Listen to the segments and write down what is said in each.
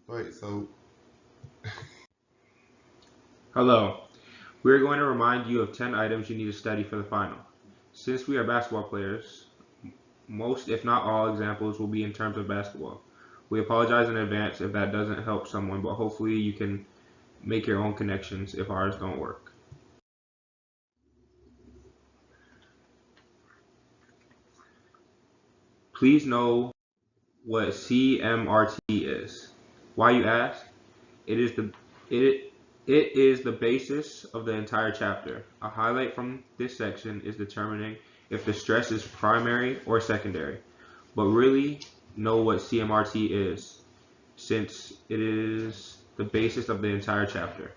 Wait, so Hello. We are going to remind you of 10 items you need to study for the final. Since we are basketball players, most, if not all, examples will be in terms of basketball. We apologize in advance if that doesn't help someone, but hopefully you can make your own connections if ours don't work. Please know what CMRT is. Why, you ask? It is the it it is the basis of the entire chapter. A highlight from this section is determining if the stress is primary or secondary. But really know what CMRT is, since it is the basis of the entire chapter.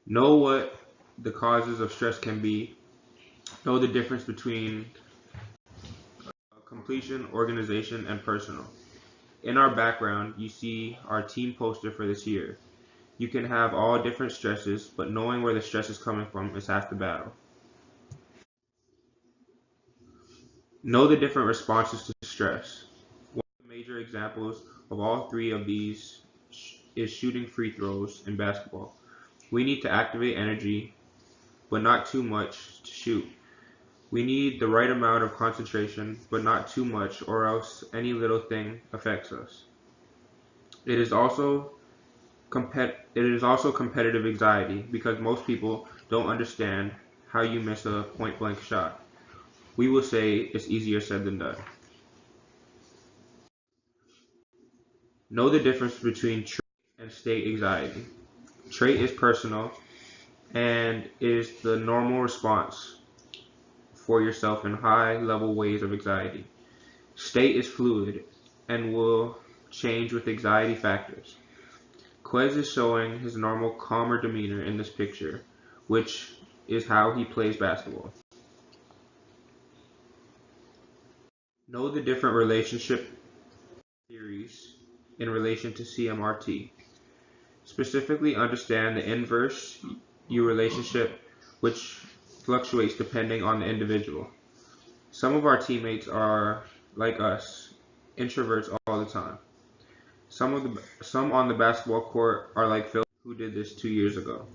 Know what the causes of stress can be. Know the difference between completion, organization, and personal. In our background, you see our team poster for this year. You can have all different stresses, but knowing where the stress is coming from is half the battle. Know the different responses to stress. One of the major examples of all three of these is shooting free throws in basketball. We need to activate energy, but not too much to shoot. We need the right amount of concentration, but not too much, or else any little thing affects us. It is also competitive anxiety, because most people don't understand how you miss a point blank shot. We will say it's easier said than done. Know the difference between trait and state anxiety. Trait is personal and is the normal response for yourself in high level waves of anxiety. State is fluid and will change with anxiety factors. Quez is showing his normal calmer demeanor in this picture, which is how he plays basketball. Know the different relationship theories in relation to CMRT. Specifically understand the inverse U relationship, which fluctuates depending on the individual. Some of our teammates are, like us, introverts all the time. Some on the basketball court are like Phil, who did this 2 years ago.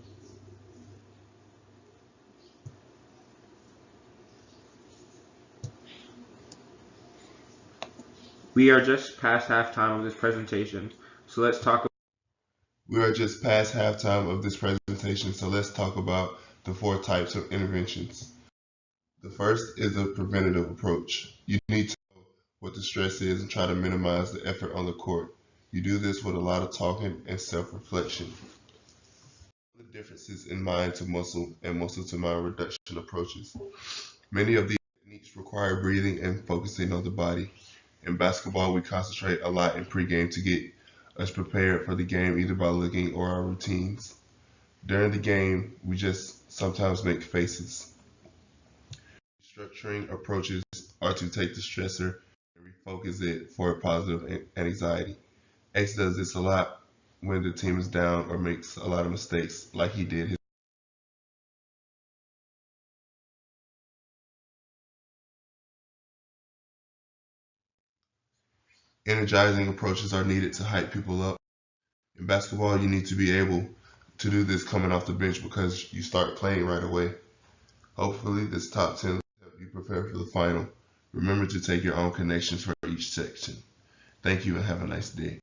We are just past halftime of this presentation, so let's talk. we are just past halftime of this presentation, so let's talk about the 4 types of interventions. The first is a preventative approach. You need to know what the stress is and try to minimize the effort on the court. You do this with a lot of talking and self-reflection. The differences in mind to muscle and muscle to mind reduction approaches. Many of these techniques require breathing and focusing on the body. In basketball, we concentrate a lot in pregame to get us prepared for the game, either by looking or our routines. During the game, we just sometimes make faces. Structuring approaches are to take the stressor and refocus it for a positive anxiety. X does this a lot when the team is down or makes a lot of mistakes, like he did. Energizing approaches are needed to hype people up. In basketball, you need to be able to do this coming off the bench because you start playing right away. Hopefully, this top 10 will help you prepare for the final. Remember to take your own connections for each section. Thank you and have a nice day.